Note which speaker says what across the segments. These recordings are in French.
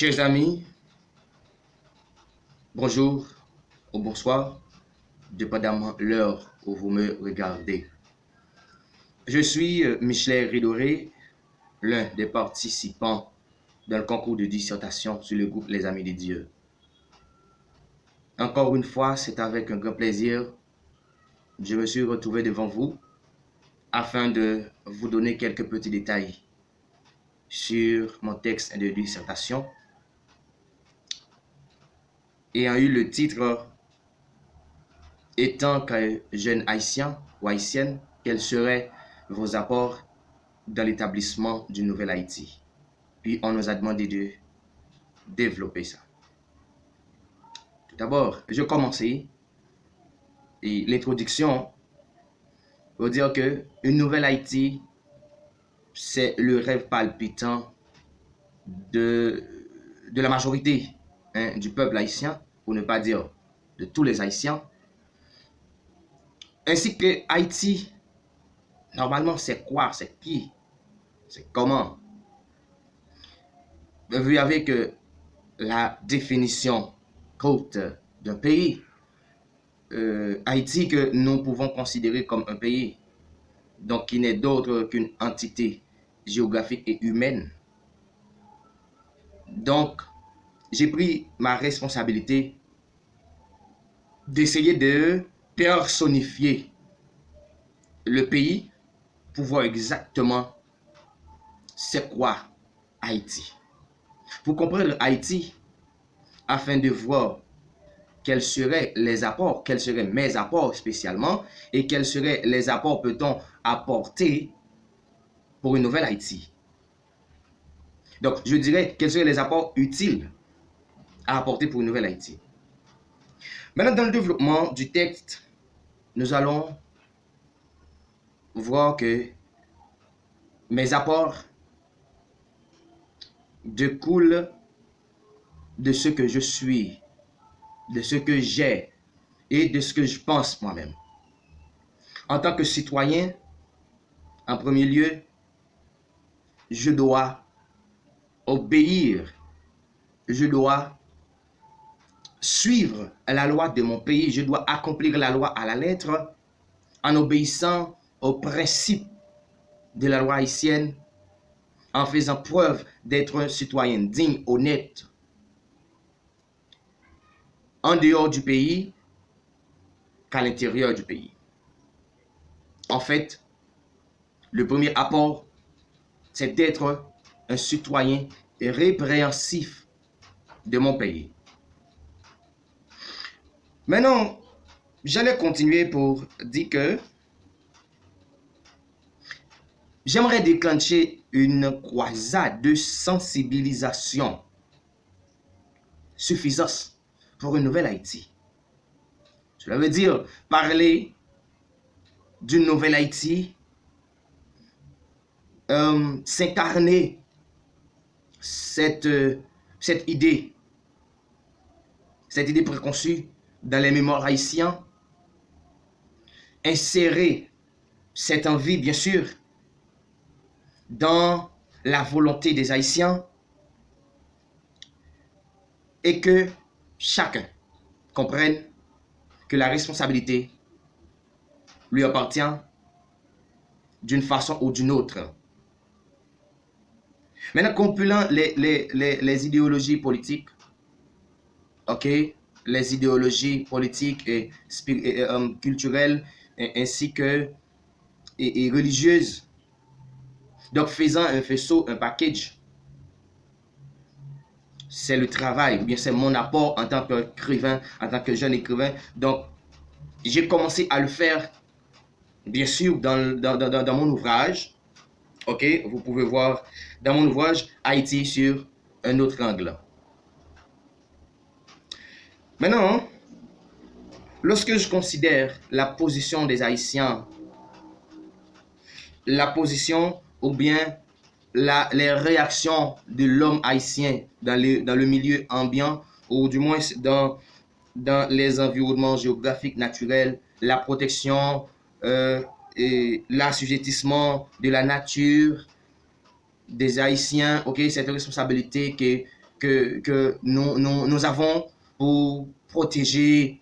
Speaker 1: Chers amis, bonjour ou bonsoir, dépendamment l'heure où vous me regardez. Je suis Michelet Ridoré, l'un des participants dans le concours de dissertation sur le groupe Les Amis de Dieu. Encore une fois, c'est avec un grand plaisir que je me suis retrouvé devant vous afin de vous donner quelques petits détails sur mon texte de dissertation ayant eu le titre « Étant qu'un jeune haïtien ou haïtienne, quels seraient vos apports dans l'établissement du Nouvel Haïti ?» Puis on nous a demandé de développer ça. Tout d'abord, je vais commencer l'introduction pour dire que une Nouvelle Haïti, c'est le rêve palpitant de la majorité du peuple haïtien, pour ne pas dire de tous les Haïtiens. Ainsi que Haïti, normalement, c'est quoi? C'est qui? C'est comment? Vous avez que la définition courte d'un pays, Haïti que nous pouvons considérer comme un pays, donc qui n'est d'autre qu'une entité géographique et humaine. Donc, j'ai pris ma responsabilité d'essayer de personnifier le pays pour voir exactement c'est quoi Haïti. Pour comprendre Haïti, afin de voir quels seraient les apports, quels seraient mes apports spécialement, et quels seraient les apports peut-on apporter pour une nouvelle Haïti. Donc, je dirais quels seraient les apports utiles à apporter pour une nouvelle Haïti. Maintenant, dans le développement du texte, nous allons voir que mes apports découlent de ce que je suis, de ce que j'ai et de ce que je pense moi-même. En tant que citoyen, en premier lieu, je dois obéir, je dois suivre la loi de mon pays, je dois accomplir la loi à la lettre en obéissant aux principes de la loi haïtienne, en faisant preuve d'être un citoyen digne, honnête, en dehors du pays qu'à l'intérieur du pays. En fait, le premier apport, c'est d'être un citoyen répréhensif de mon pays. Maintenant, j'allais continuer pour dire que j'aimerais déclencher une croisade de sensibilisation suffisante pour une nouvelle Haïti. Cela veut dire parler d'une nouvelle Haïti, s'incarner cette idée préconçue dans les mémoires haïtiens, insérer cette envie, bien sûr, dans la volonté des Haïtiens et que chacun comprenne que la responsabilité lui appartient d'une façon ou d'une autre. Maintenant, compilant les idéologies politiques, ok, les idéologies politiques et culturelles ainsi que et religieuses, donc faisant un faisceau, un package, c'est le travail, ou bien c'est mon apport en tant qu'écrivain, en tant que jeune écrivain. Donc, j'ai commencé à le faire, bien sûr, dans mon ouvrage. Ok, vous pouvez voir dans mon ouvrage Haïti sur un autre angle. Maintenant, lorsque je considère la position des Haïtiens, la position ou bien les réactions de l'homme haïtien dans le milieu ambiant, ou du moins dans les environnements géographiques naturels, la protection et l'assujettissement de la nature des Haïtiens, ok, cette responsabilité que que nous avons pour protéger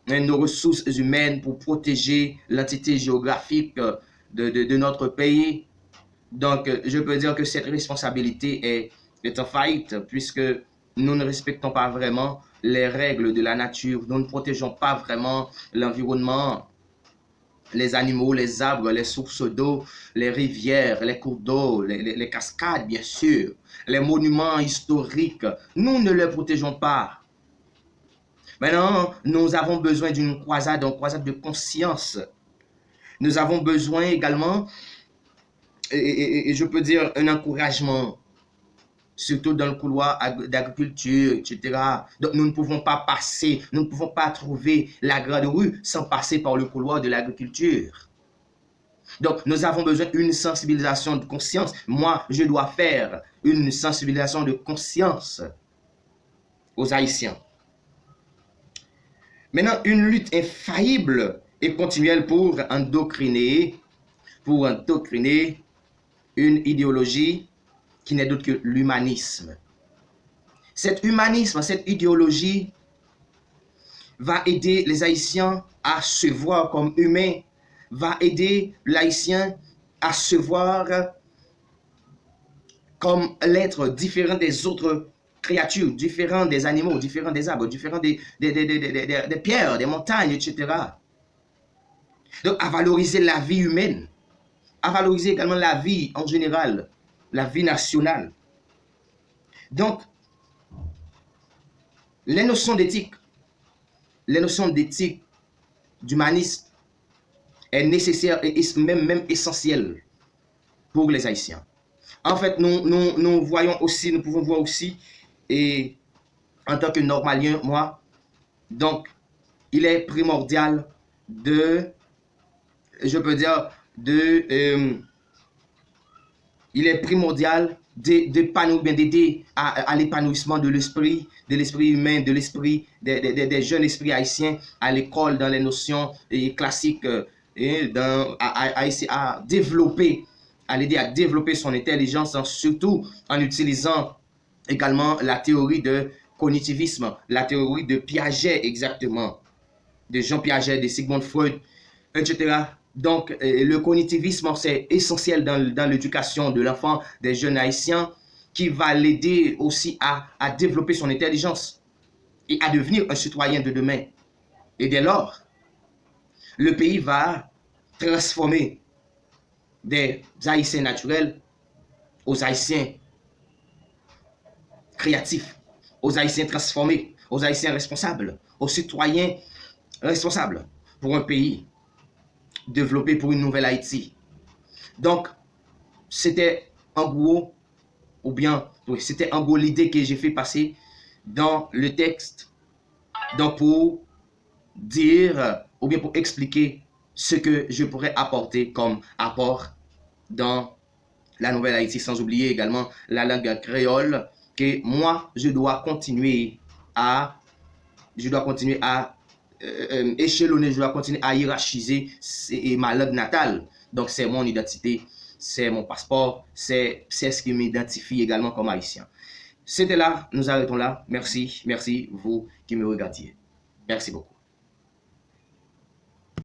Speaker 1: nos ressources humaines, pour protéger l'entité géographique de notre pays. Donc, je peux dire que cette responsabilité est en faillite puisque nous ne respectons pas vraiment les règles de la nature. Nous ne protégeons pas vraiment l'environnement, les animaux, les arbres, les sources d'eau, les rivières, les cours d'eau, les cascades, bien sûr, les monuments historiques. Nous ne les protégeons pas. Maintenant, nous avons besoin d'une croisade, de conscience. Nous avons besoin également, et je peux dire, un encouragement, surtout dans le couloir d'agriculture, etc. Donc, nous ne pouvons pas passer, nous ne pouvons pas trouver la grande rue sans passer par le couloir de l'agriculture. Donc, nous avons besoin d'une sensibilisation de conscience. Moi, je dois faire une sensibilisation de conscience aux Haïtiens. Maintenant, une lutte infaillible et continuelle pour endoctriner une idéologie qui n'est d'autre que l'humanisme. Cet humanisme, cette idéologie va aider les Haïtiens à se voir comme humains, va aider l'Haïtien à se voir comme l'être différent des autres créatures, différent des animaux, différent des arbres, différent des pierres, des montagnes, etc. Donc, à valoriser la vie humaine, à valoriser également la vie en général, la vie nationale. Donc, les notions d'éthique, d'humanisme est nécessaire et même essentielle pour les Haïtiens. En fait, nous voyons aussi, nous pouvons voir aussi, et en tant que normalien, moi, donc, il est primordial de, je peux dire, il est primordial d'aider à l'épanouissement de l'esprit humain, de l'esprit des jeunes esprits haïtiens à l'école, dans les notions classiques, à développer, à l'aider à développer son intelligence, surtout en utilisant également la théorie de cognitivisme, la théorie de Piaget exactement, de Jean Piaget, de Sigmund Freud, etc. Donc, le cognitivisme, c'est essentiel dans l'éducation de l'enfant, des jeunes haïtiens, qui va l'aider aussi à développer son intelligence et à devenir un citoyen de demain. Et dès lors, le pays va transformer des Haïtiens naturels aux Haïtiens créatifs, aux Haïtiens transformés, aux Haïtiens responsables, aux citoyens responsables pour un pays développé, pour une nouvelle Haïti. Donc, c'était en gros, c'était en gros l'idée que j'ai fait passer dans le texte, donc pour dire, ou bien pour expliquer ce que je pourrais apporter comme apport dans la nouvelle Haïti, sans oublier également la langue créole, que moi, je dois continuer à échelonner, je dois continuer à hiérarchiser ma langue natale. Donc, c'est mon identité, c'est mon passeport, c'est ce qui m'identifie également comme haïtien. C'était là, nous arrêtons là. Merci, vous qui me regardiez. Merci beaucoup.